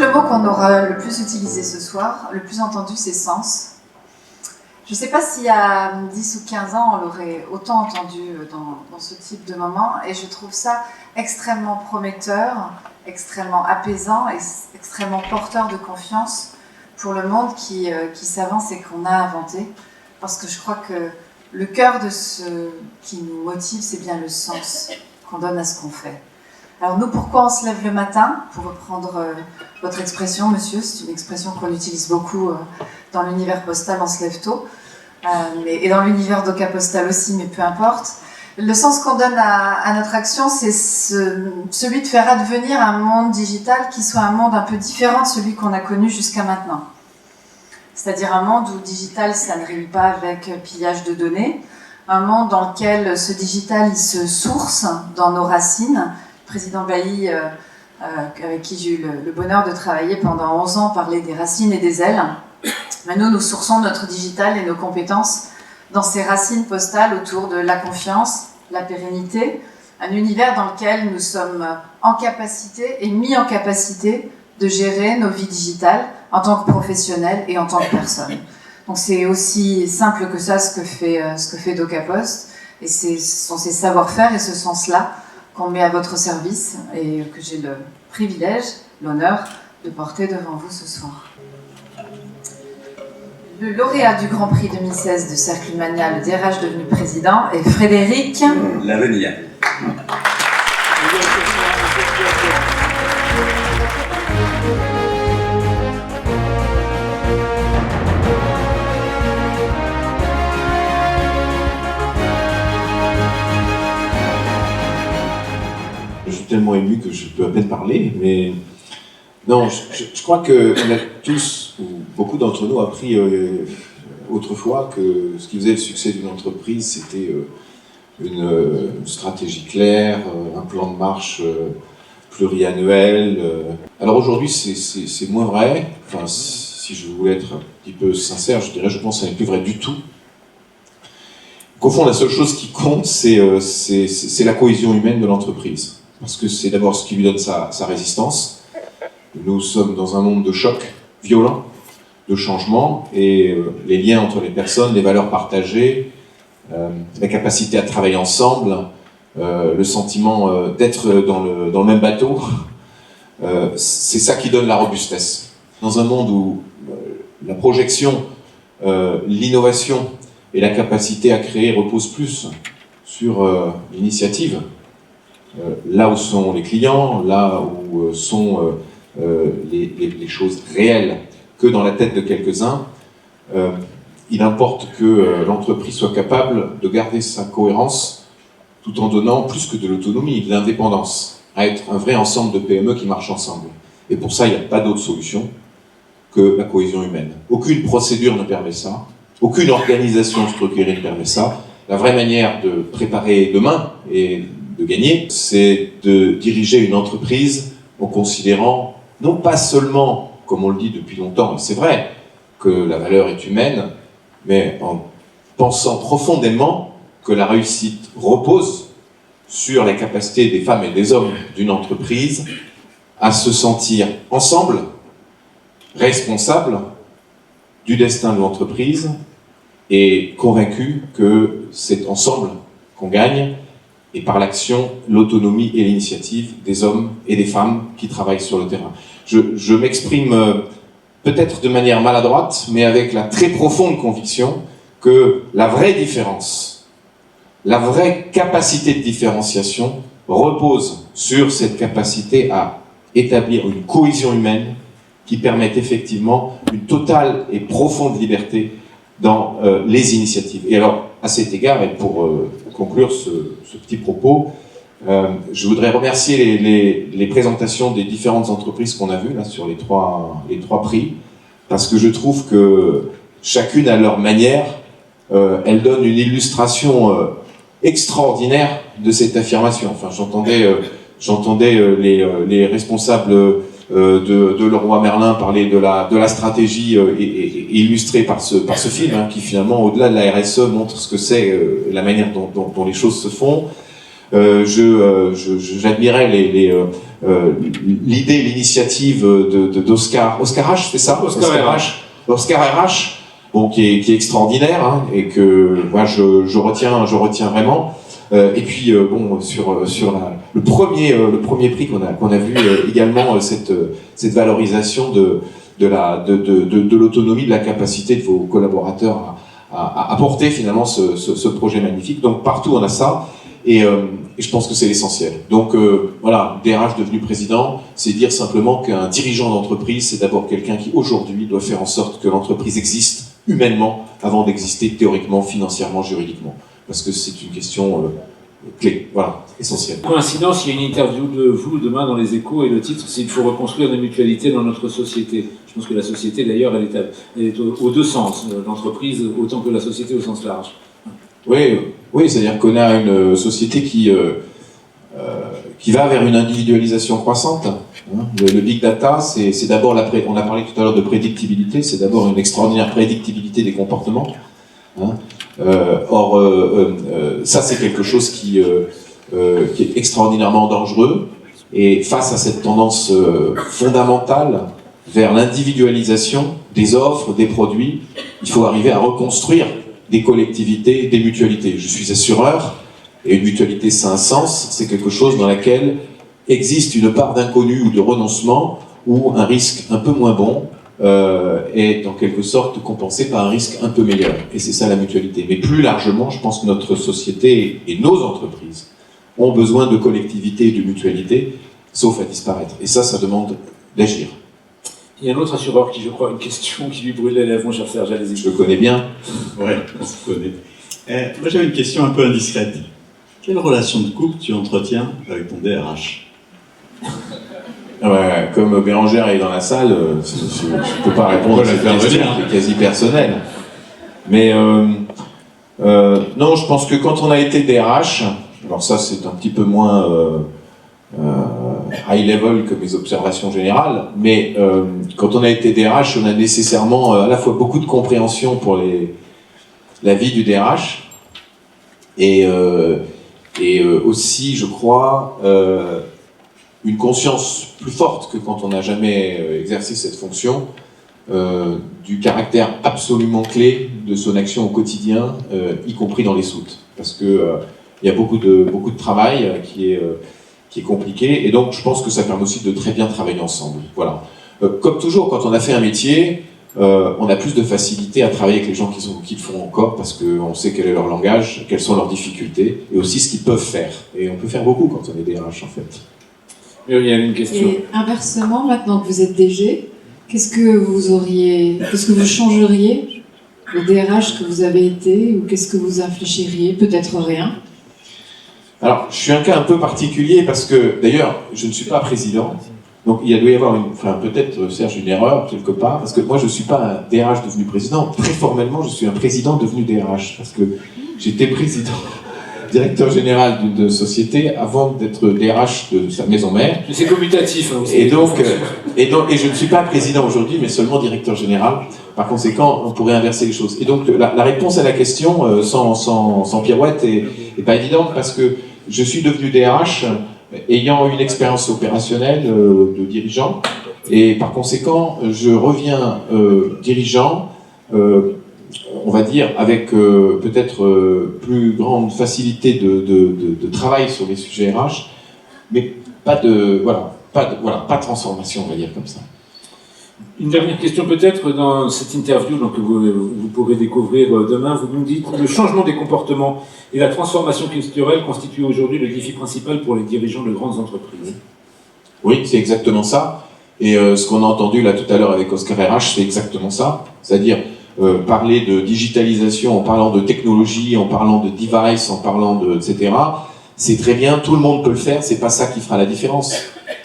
le mot qu'on aura le plus utilisé ce soir, le plus entendu, c'est sens. Je ne sais pas s'il y a 10 ou 15 ans, on l'aurait autant entendu dans ce type de moment, et je trouve ça extrêmement prometteur, extrêmement apaisant et extrêmement porteur de confiance pour le monde qui s'avance et qu'on a inventé, parce que je crois que le cœur de ce qui nous motive, c'est bien le sens qu'on donne à ce qu'on fait. Alors nous, pourquoi on se lève le matin? Pour reprendre votre expression, monsieur, c'est une expression qu'on utilise beaucoup dans l'univers postal, on se lève tôt, et dans l'univers d'Oka Postal aussi, mais peu importe. Le sens qu'on donne à notre action, c'est celui de faire advenir un monde digital qui soit un monde un peu différent de celui qu'on a connu jusqu'à maintenant. C'est-à-dire un monde où digital, ça ne rime pas avec pillage de données, un monde dans lequel ce digital, il se source dans nos racines. Le président Bailly, avec qui j'ai eu le bonheur de travailler pendant 11 ans, parlait des racines et des ailes. Mais nous sourçons notre digital et nos compétences dans ces racines postales autour de la confiance, la pérennité, un univers dans lequel nous sommes en capacité et mis en capacité de gérer nos vies digitales en tant que professionnels et en tant que personnes. Donc c'est aussi simple que ça ce que fait DokaPost, et ce sont ces savoir-faire et ce sens-là qu'on met à votre service et que j'ai le privilège, l'honneur de porter devant vous ce soir. Le lauréat du Grand Prix 2016 de Cercle Humania, le DRH devenu président, est Frédéric Lavenir. Je suis tellement ému que je peux à peine parler, mais non, je crois qu'on a tous, ou beaucoup d'entre nous, appris autrefois que ce qui faisait le succès d'une entreprise, c'était une stratégie claire, un plan de marche pluriannuel. Alors aujourd'hui, c'est moins vrai. Enfin, si je voulais être un petit peu sincère, je dirais, je pense que ça n'est plus vrai du tout. Qu'au fond, la seule chose qui compte, c'est la cohésion humaine de l'entreprise. Parce que c'est d'abord ce qui lui donne sa résistance. Nous sommes dans un monde de choc violent, de changement, et les liens entre les personnes, les valeurs partagées, la capacité à travailler ensemble, le sentiment d'être dans le même bateau, c'est ça qui donne la robustesse. Dans un monde où la projection, l'innovation et la capacité à créer reposent plus sur l'initiative, là où sont les clients, là où sont les choses réelles que dans la tête de quelques-uns, il importe que l'entreprise soit capable de garder sa cohérence tout en donnant plus que de l'autonomie, de l'indépendance, à être un vrai ensemble de PME qui marchent ensemble. Et pour ça, il n'y a pas d'autre solution que la cohésion humaine. Aucune procédure ne permet ça, aucune organisation structurée ne permet ça. La vraie manière de préparer demain et de gagner, c'est de diriger une entreprise en considérant non pas seulement, comme on le dit depuis longtemps, et c'est vrai, que la valeur est humaine, mais en pensant profondément que la réussite repose sur la capacité des femmes et des hommes d'une entreprise à se sentir ensemble, responsables du destin de l'entreprise et convaincus que c'est ensemble qu'on gagne, et par l'action, l'autonomie et l'initiative des hommes et des femmes qui travaillent sur le terrain. Je m'exprime peut-être de manière maladroite, mais avec la très profonde conviction que la vraie différence, la vraie capacité de différenciation repose sur cette capacité à établir une cohésion humaine qui permette effectivement une totale et profonde liberté dans les initiatives. Et alors, à cet égard, et pour conclure ce petit propos, je voudrais remercier les présentations des différentes entreprises qu'on a vues là, sur les trois prix, parce que je trouve que chacune à leur manière, elle donne une illustration extraordinaire de cette affirmation. Enfin, j'entendais les responsables de Leroy Merlin parler de la stratégie illustrée par ce film, hein, qui finalement, au-delà de la RSE, montre ce que c'est, la manière dont les choses se font. J'admirais l'idée, l'initiative d'Oscar H, c'est ça? Oscar RH, bon, qui est extraordinaire, hein, et que moi je retiens vraiment. Et puis bon, sur le premier prix qu'on a vu également, cette valorisation de l'autonomie, de la capacité de vos collaborateurs à porter finalement ce projet magnifique. Donc partout on a ça, et je pense que c'est l'essentiel. Donc voilà, DRH devenu président, c'est dire simplement qu'un dirigeant d'entreprise, c'est d'abord quelqu'un qui aujourd'hui doit faire en sorte que l'entreprise existe humainement avant d'exister théoriquement, financièrement, juridiquement. Parce que c'est une question clé, voilà, essentielle. Coïncidence, il y a une interview de vous demain dans les Échos, et le titre c'est « Il faut reconstruire des mutualités dans notre société ». Je pense que la société d'ailleurs, elle est aux deux sens, l'entreprise autant que la société au sens large. Oui, c'est-à-dire qu'on a une société qui va vers une individualisation croissante. Le big data, c'est d'abord on a parlé tout à l'heure de prédictibilité, c'est d'abord une extraordinaire prédictibilité des comportements. Ça c'est quelque chose qui est extraordinairement dangereux, et face à cette tendance fondamentale vers l'individualisation des offres, des produits, il faut arriver à reconstruire des collectivités, des mutualités. Je suis assureur, et une mutualité c'est un sens, c'est quelque chose dans laquelle existe une part d'inconnu ou de renoncement, ou un risque un peu moins bon est en quelque sorte compensé par un risque un peu meilleur. Et c'est ça la mutualité. Mais plus largement, je pense que notre société et nos entreprises ont besoin de collectivité et de mutualité, sauf à disparaître. Et ça demande d'agir. Il y a un autre assureur qui, je crois, a une question qui lui brûle les lèvres, mon cher Serge, allez-y. Je le connais bien. Oui, on se connaît. Moi, j'avais une question un peu indiscrète. Quelle relation de couple tu entretiens avec ton DRH? Ouais, comme Bérangère est dans la salle, je ne peux pas répondre à cette question qui est quasi personnelle. Mais non, je pense que quand on a été DRH, alors ça c'est un petit peu moins high level que mes observations générales, mais quand on a été DRH, on a nécessairement à la fois beaucoup de compréhension pour la vie du DRH, et aussi, je crois, une conscience plus forte que quand on n'a jamais exercé cette fonction, du caractère absolument clé de son action au quotidien, y compris dans les soutes. Parce que il y a beaucoup de travail qui est compliqué, et donc je pense que ça permet aussi de très bien travailler ensemble. Voilà. Comme toujours, quand on a fait un métier, on a plus de facilité à travailler avec les gens qui le font encore, parce qu'on sait quel est leur langage, quelles sont leurs difficultés, et aussi ce qu'ils peuvent faire. Et on peut faire beaucoup quand on est DRH, en fait. Il y a une question. Et inversement, maintenant que vous êtes DG, qu'est-ce que vous changeriez au DRH que vous avez été, ou qu'est-ce que vous infléchiriez? Peut-être rien. Alors, je suis un cas un peu particulier parce que, d'ailleurs, je ne suis pas président. Donc, il doit y avoir peut-être, Serge, une erreur quelque part, parce que moi, je ne suis pas un DRH devenu président. Très formellement, je suis un président devenu DRH, parce que j'étais directeur général d'une société avant d'être DRH de sa maison mère. Mais c'est commutatif. Hein, et je ne suis pas président aujourd'hui, mais seulement directeur général. Par conséquent, on pourrait inverser les choses. Et donc, la réponse à la question, sans pirouette, est pas évidente, parce que je suis devenu DRH ayant une expérience opérationnelle de dirigeant, et par conséquent, je reviens dirigeant, on va dire, avec peut-être plus grande facilité de travail sur les sujets RH, mais pas de transformation, on va dire comme ça. Une dernière question peut-être dans cette interview donc, que vous pourrez découvrir demain. Vous nous dites le changement des comportements et la transformation culturelle constituent aujourd'hui le défi principal pour les dirigeants de grandes entreprises. Oui, c'est exactement ça. Et ce qu'on a entendu là tout à l'heure avec Oscar RH, c'est exactement ça. C'est-à-dire parler de digitalisation en parlant de technologie, en parlant de device, en parlant de etc. C'est très bien, tout le monde peut le faire, c'est pas ça qui fera la différence.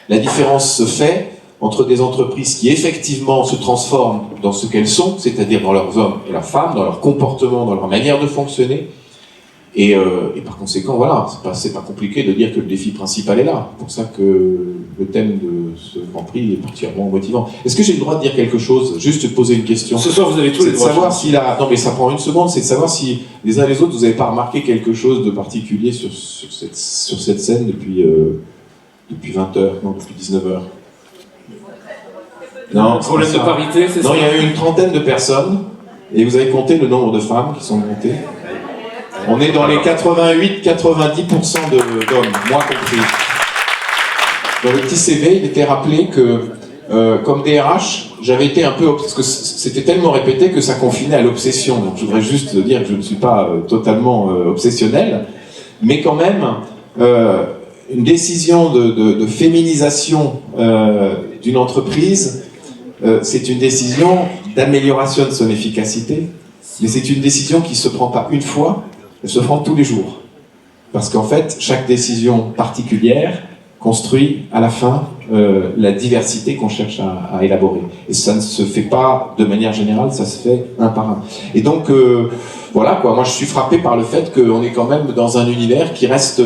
La différence se fait entre des entreprises qui effectivement se transforment dans ce qu'elles sont, c'est-à-dire dans leurs hommes et leurs femmes, dans leur comportement, dans leur manière de fonctionner. Et par conséquent, voilà, c'est pas compliqué de dire que le défi principal est là. C'est pour ça que le thème de ce Grand Prix est particulièrement motivant. Est-ce que j'ai le droit de dire quelque chose? Juste de poser une question. Ce soir, vous avez tous les droits. C'est de savoir si non, mais ça prend une seconde, c'est de savoir si les uns les autres, vous n'avez pas remarqué quelque chose de particulier sur cette scène depuis 20h, non, depuis 19h. Non, Problème c'est de ça. parité, c'est ça? Non, il y a eu une trentaine de personnes, et vous avez compté le nombre de femmes qui sont montées. On est dans les 88-90% d'hommes, moi compris. Dans le petit CV, il était rappelé que, comme DRH, j'avais été un peu... Parce que c'était tellement répété que ça confinait à l'obsession. Donc je voudrais juste dire que je ne suis pas totalement obsessionnel, mais quand même, une décision de féminisation d'une entreprise, c'est une décision d'amélioration de son efficacité, mais c'est une décision qui ne se prend pas une fois, elle se prend tous les jours. Parce qu'en fait, chaque décision particulière construit à la fin la diversité qu'on cherche à élaborer. Et ça ne se fait pas de manière générale, ça se fait un par un. Et donc, voilà quoi, moi je suis frappé par le fait qu'on est quand même dans un univers qui reste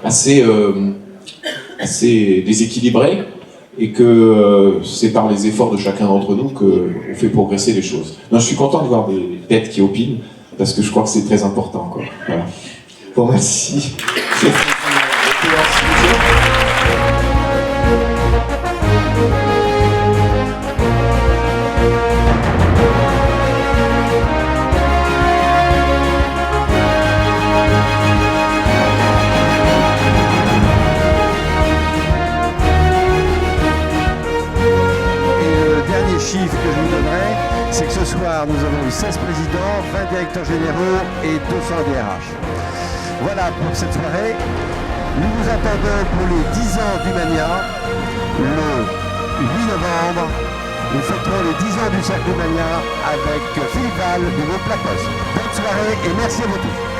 assez déséquilibré, et que c'est par les efforts de chacun d'entre nous qu'on fait progresser les choses. Non, je suis content de voir des têtes qui opinent, parce que je crois que c'est très important, quoi. Voilà. Bon, merci. Chiffre que je vous donnerai, c'est que ce soir nous avons eu 16 présidents, 20 directeurs généraux et 200 DRH. Voilà pour cette soirée. Nous vous attendons pour les 10 ans d'Humania le 8 novembre. Nous fêterons les 10 ans du Cercle Humania avec Philippe Val de Montplacoste. Bonne soirée et merci à vous tous.